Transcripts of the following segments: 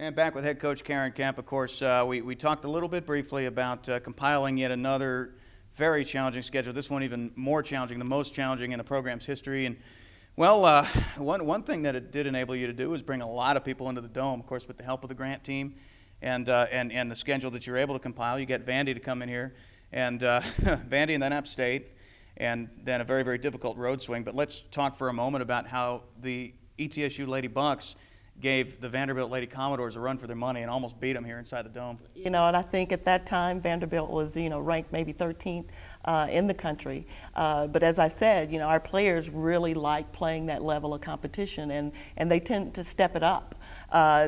And back with head coach Karen Kemp. Of course, we talked a little bit briefly about compiling yet another very challenging schedule. This one even more challenging, the most challenging in the program's history. And well, one thing that it did enable you to do is bring a lot of people into the Dome. Of course, with the help of the Grant team and the schedule that you're able to compile, you get Vandy to come in here, and Vandy and then Upstate, and then a very, very difficult road swing. But let's talk for a moment about how the ETSU Lady Bucks gave the Vanderbilt Lady Commodores a run for their money and almost beat them here inside the Dome. You know, and I think at that time Vanderbilt was, ranked maybe 13th in the country. But as I said, our players really like playing that level of competition, and they tend to step it up.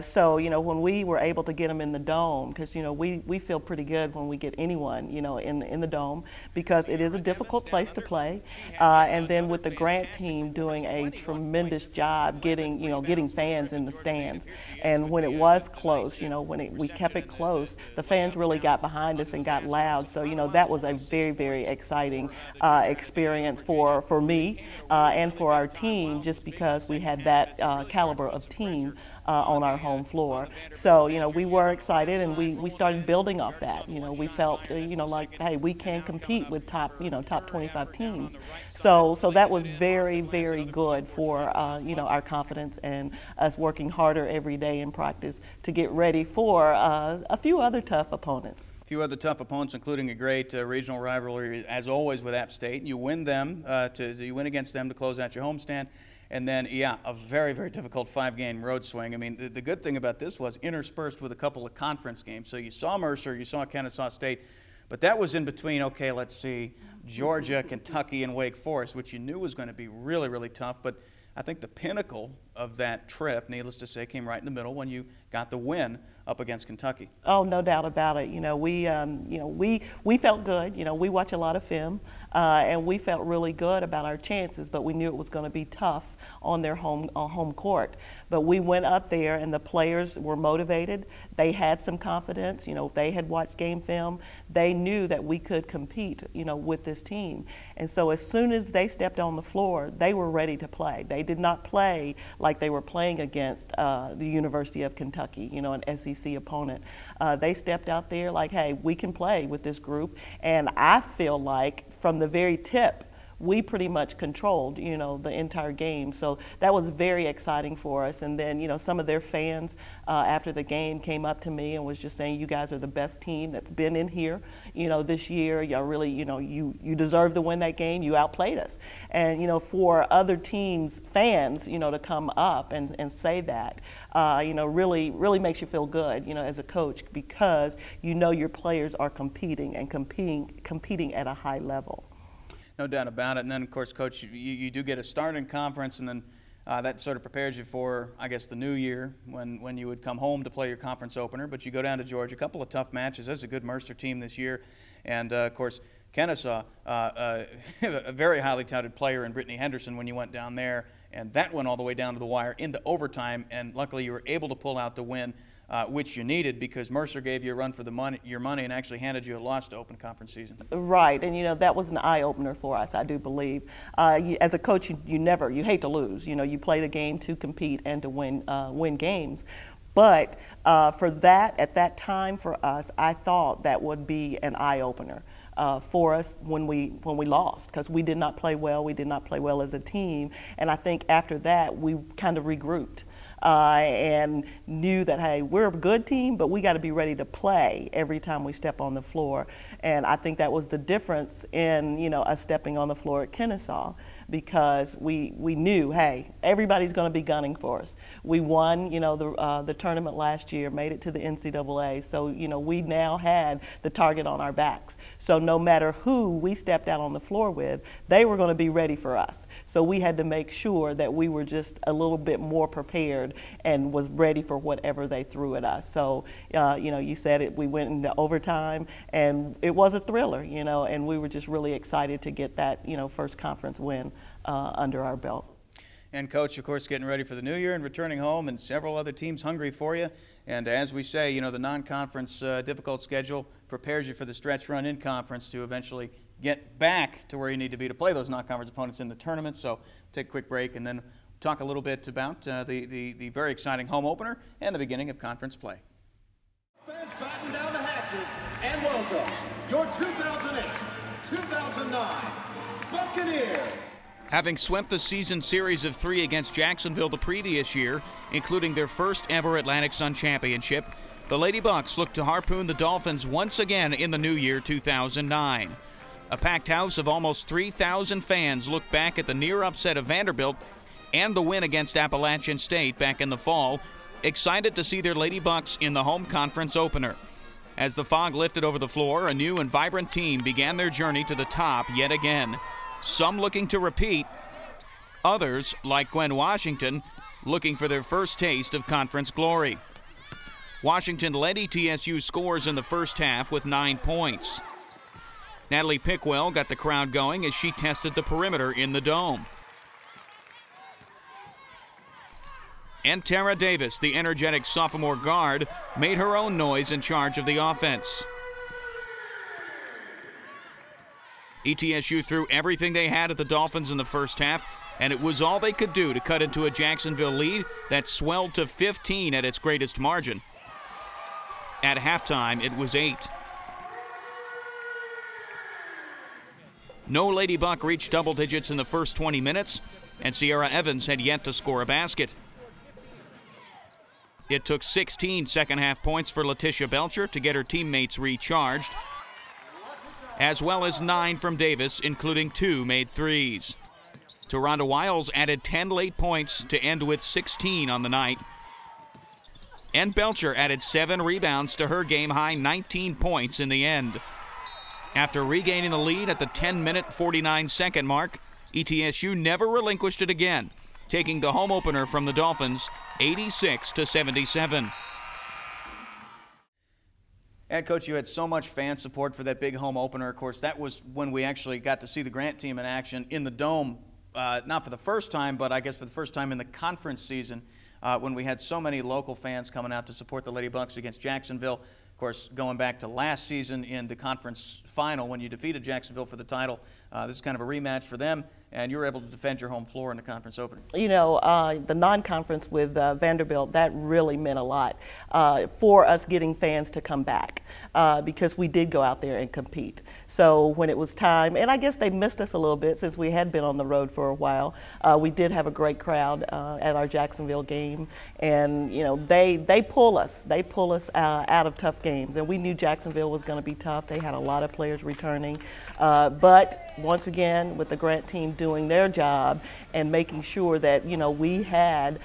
So, when we were able to get them in the Dome, because, we feel pretty good when we get anyone, in the Dome, because it is a difficult place to play. And then with the Grant team doing a tremendous job getting fans in the stands. And when it was close, when we kept it close, the fans really got behind us and got loud. So, that was a very, very exciting experience for me and for our team, just because we had that caliber of team on our home floor. So, we were excited, and we started building off that. We felt, like, hey, we can compete with top 25 teams. So that was very, very good for, our confidence and us working harder every day in practice to get ready for a few other tough opponents. A few other tough opponents, including a great regional rivalry, as always, with App State. You win them, you win against them to close out your homestand. And then, yeah, a very, very difficult 5-game road swing. I mean, the good thing about this was interspersed with a couple of conference games. So you saw Mercer, you saw Kennesaw State, but that was in between, okay, let's see, Georgia, Kentucky, and Wake Forest, which you knew was going to be really, really tough. But I think the pinnacle of that trip, needless to say, came right in the middle when you got the win up against Kentucky. Oh, no doubt about it. We felt good. We watch a lot of film, and we felt really good about our chances, but we knew it was going to be tough on their home court. But we went up there, and the players were motivated. They had some confidence. They had watched game film. They knew that we could compete, with this team. And so as soon as they stepped on the floor, they were ready to play. They did not play like they were playing against the University of Kentucky, an SEC opponent. They stepped out there like, hey, we can play with this group. And I feel like from the very tip, we pretty much controlled, the entire game. So that was very exciting for us. And then, some of their fans after the game came up to me and was just saying, you guys are the best team that's been in here, this year. Y'all really, you deserve to win that game. You outplayed us. And, for other teams' fans, to come up and say that, really makes you feel good, as a coach, because your players are competing and competing at a high level. No doubt about it. And then, of course, Coach, you do get a start in conference, and then that sort of prepares you for, I guess, the new year when you would come home to play your conference opener. But you go down to Georgia, a couple of tough matches. There's a good Mercer team this year. And, of course, Kennesaw, a very highly touted player in Brittany Henderson when you went down there. And that went all the way down to the wire into overtime. And luckily you were able to pull out the win, which you needed, because Mercer gave you a run for your money and actually handed you a loss to open conference season. Right, and that was an eye-opener for us, I do believe. As a coach, you hate to lose. You play the game to compete and to win games. But for that, at that time for us, I thought that would be an eye-opener for us when we lost, because we did not play well. We did not play well as a team, and I think after that we kind of regrouped. And knew that, hey, we're a good team, but we got to be ready to play every time we step on the floor. And I think that was the difference in, us stepping on the floor at Kennesaw, because we knew, hey, everybody's going to be gunning for us. We won, the tournament last year, made it to the NCAA, so, we now had the target on our backs. So no matter who we stepped out on the floor with, they were going to be ready for us. So we had to make sure that we were just a little bit more prepared and was ready for whatever they threw at us. So, you said it, we went into overtime, and it was a thriller, and we were just really excited to get that, first conference win under our belt. And Coach, of course, getting ready for the new year and returning home, and several other teams hungry for you. And as we say, the non-conference difficult schedule prepares you for the stretch run in conference to eventually get back to where you need to be to play those non-conference opponents in the tournament. So take a quick break, and then talk a little bit about the very exciting home opener and the beginning of conference play. Fans batten down the hatches and welcome your 2008-2009 Buccaneers. Having swept the season series of 3 against Jacksonville the previous year, including their first ever Atlantic Sun Championship, the Lady Bucs look to harpoon the Dolphins once again in the new year 2009. A packed house of almost 3,000 fans look back at the near upset of Vanderbilt and the win against Appalachian State back in the fall, excited to see their Lady Bucs in the home conference opener. As the fog lifted over the floor, a new and vibrant team began their journey to the top yet again. Some looking to repeat, others, like Gwen Washington, looking for their first taste of conference glory. Washington led ETSU scores in the first half with 9 points. Natalie Pickwell got the crowd going as she tested the perimeter in the dome. And Tara Davis, the energetic sophomore guard, made her own noise in charge of the offense. ETSU threw everything they had at the Dolphins in the first half, and it was all they could do to cut into a Jacksonville lead that swelled to 15 at its greatest margin. At halftime, it was 8. No Lady Buck reached double digits in the first 20 minutes, and Sierra Evans had yet to score a basket. It took 16 second-half points for Letitia Belcher to get her teammates recharged, as well as 9 from Davis, including 2 made threes. Taronda Wiles added 10 late points to end with 16 on the night. And Belcher added 7 rebounds to her game-high 19 points in the end. After regaining the lead at the 10-minute, 49-second mark, ETSU never relinquished it again, taking the home opener from the Dolphins 86-77. And Coach, you had so much fan support for that big home opener. Of course, that was when we actually got to see the Grant team in action in the Dome, not for the first time, but I guess for the first time in the conference season, when we had so many local fans coming out to support the Lady Bucs against Jacksonville. Of course, going back to last season in the conference final when you defeated Jacksonville for the title, this is kind of a rematch for them, and you were able to defend your home floor in the conference opener. You know, the non-conference with Vanderbilt, that really meant a lot for us getting fans to come back because we did go out there and compete. So when it was time, and I guess they missed us a little bit since we had been on the road for a while, we did have a great crowd at our Jacksonville game, and you know, they pull us out of tough games, and we knew Jacksonville was going to be tough. They had a lot of players returning, but once again, with the Grant team doing their job and making sure that, you know, we had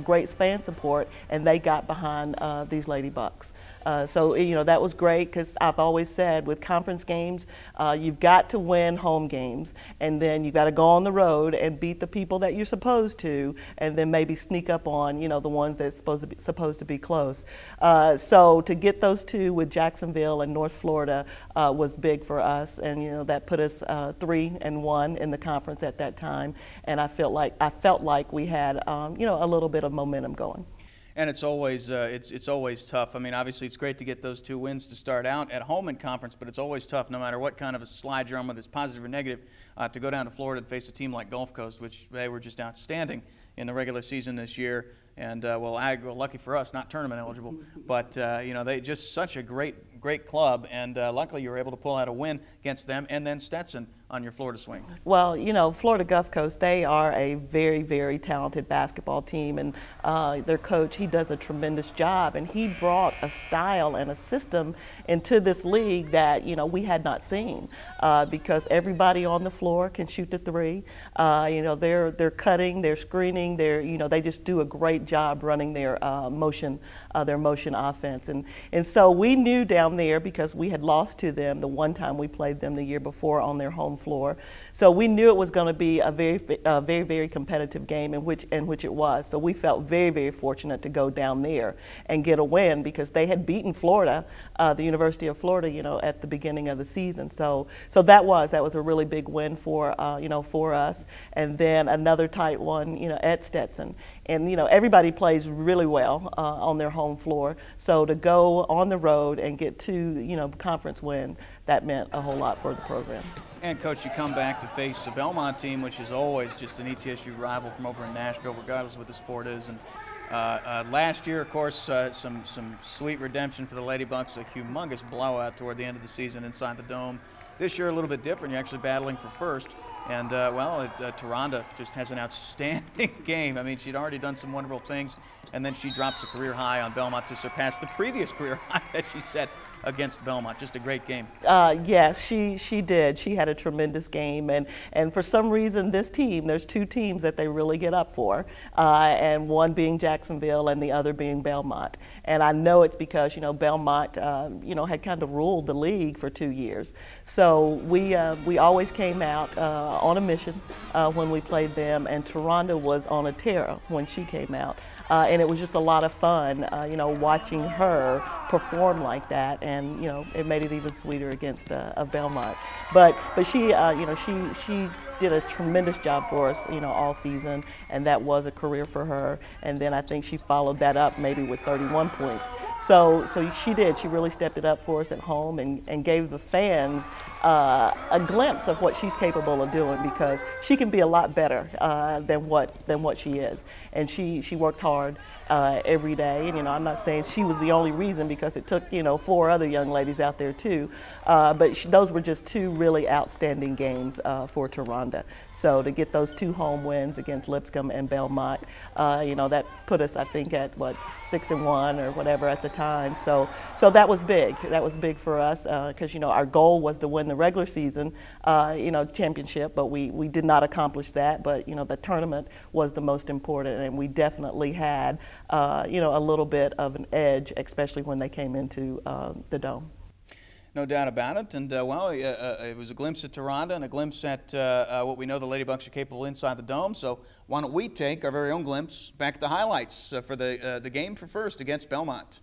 great fan support and they got behind these Lady Bucs. So, you know, that was great because I've always said with conference games, you've got to win home games, and then you've got to go on the road and beat the people that you're supposed to, and then maybe sneak up on, you know, the ones that's supposed to be close. So to get those 2 with Jacksonville and North Florida was big for us, and, you know, that put us 3-1 in the conference at that time, and I felt like we had, you know, a little bit of momentum going. And it's always tough. I mean, obviously it's great to get those 2 wins to start out at home in conference, but it's always tough, no matter what kind of a slide you're on, whether it's positive or negative, to go down to Florida and face a team like Gulf Coast, which they were just outstanding in the regular season this year. And well, lucky for us, not tournament eligible, but you know, they just such a great club, and luckily you were able to pull out a win against them, and then Stetson on your Florida swing. Well, you know, Florida Gulf Coast, they are a very, very talented basketball team, and their coach, he does a tremendous job, and he brought a style and a system into this league that, you know, we had not seen because everybody on the floor can shoot the 3. You know, they're cutting, they're screening, you know, they just do a great job running their motion offense, and so we knew down there, because we had lost to them the one time we played them the year before on their home floor. So we knew it was going to be a very competitive game, in which it was. So we felt very fortunate to go down there and get a win, because they had beaten Florida, the University of Florida, you know, at the beginning of the season. So that was a really big win for you know, for us. And then another tight one, you know, at Stetson. and everybody plays really well on their home floor. So to go on the road and get 2 conference wins, that meant a whole lot for the program. And Coach, you come back to face a Belmont team, which is always just an ETSU rival from over in Nashville, regardless of what the sport is. And last year, of course, some sweet redemption for the Lady Bucks, a humongous blowout toward the end of the season inside the Dome. This year, a little bit different. You're actually battling for first. And, Taronda just has an outstanding game. I mean, she'd already done some wonderful things, and then she drops the career high on Belmont to surpass the previous career high that she set against Belmont. Just a great game. Yes, she did. She had a tremendous game, and for some reason this team, there's 2 teams that they really get up for, and one being Jacksonville and the other being Belmont. And I know it's because Belmont had kind of ruled the league for 2 years. So we always came out on a mission when we played them, and Taronda was on a tear when she came out. And it was just a lot of fun, watching her perform like that, and it made it even sweeter against a Belmont. But she she did a tremendous job for us, all season, and that was a career for her. And then I think she followed that up maybe with 31 points. So she did. She really stepped it up for us at home and gave the fans a glimpse of what she's capable of doing, because she can be a lot better than what she is, and she works hard every day. And I'm not saying she was the only reason, because it took 4 other young ladies out there too, but those were just 2 really outstanding games for Taronda. So to get those 2 home wins against Lipscomb and Belmont, that put us, I think, at 6-1 or whatever at the time. So that was big. That was big for us, because our goal was to win the regular season championship, but we did not accomplish that. But the tournament was the most important, and we definitely had a little bit of an edge, especially when they came into the Dome. No doubt about it. And, it was a glimpse at Taronda and a glimpse at what we know the Lady Bucks are capable inside the Dome. So why don't we take our very own glimpse back at the highlights for the game for first against Belmont.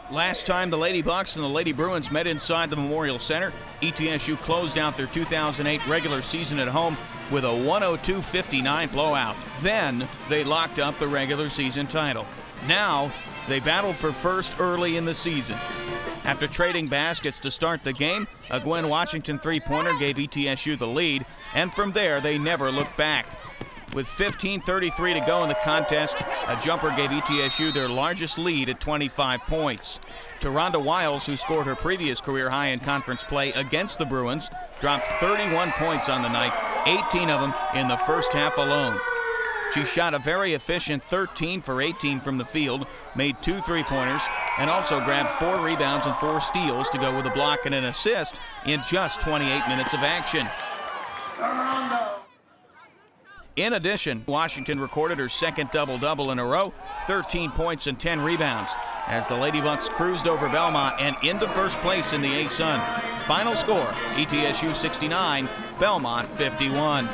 Last time the Lady Bucks and the Lady Bruins met inside the Memorial Center, ETSU closed out their 2008 regular season at home with a 102-59 blowout. Then they locked up the regular season title. Now they battled for first early in the season. After trading baskets to start the game, a Gwen Washington three-pointer gave ETSU the lead, and from there they never looked back. With 15:33 to go in the contest, a jumper gave ETSU their largest lead at 25 points. Taronda Wiles, who scored her previous career high in conference play against the Bruins, dropped 31 points on the night, 18 of them in the first half alone. She shot a very efficient 13 for 18 from the field, made 2 three-pointers, and also grabbed 4 rebounds and 4 steals to go with a block and an assist in just 28 minutes of action. In addition, Washington recorded her second double-double in a row, 13 points and 10 rebounds, as the Lady Bucks cruised over Belmont and into first place in the A-Sun. Final score, ETSU 69, Belmont 51.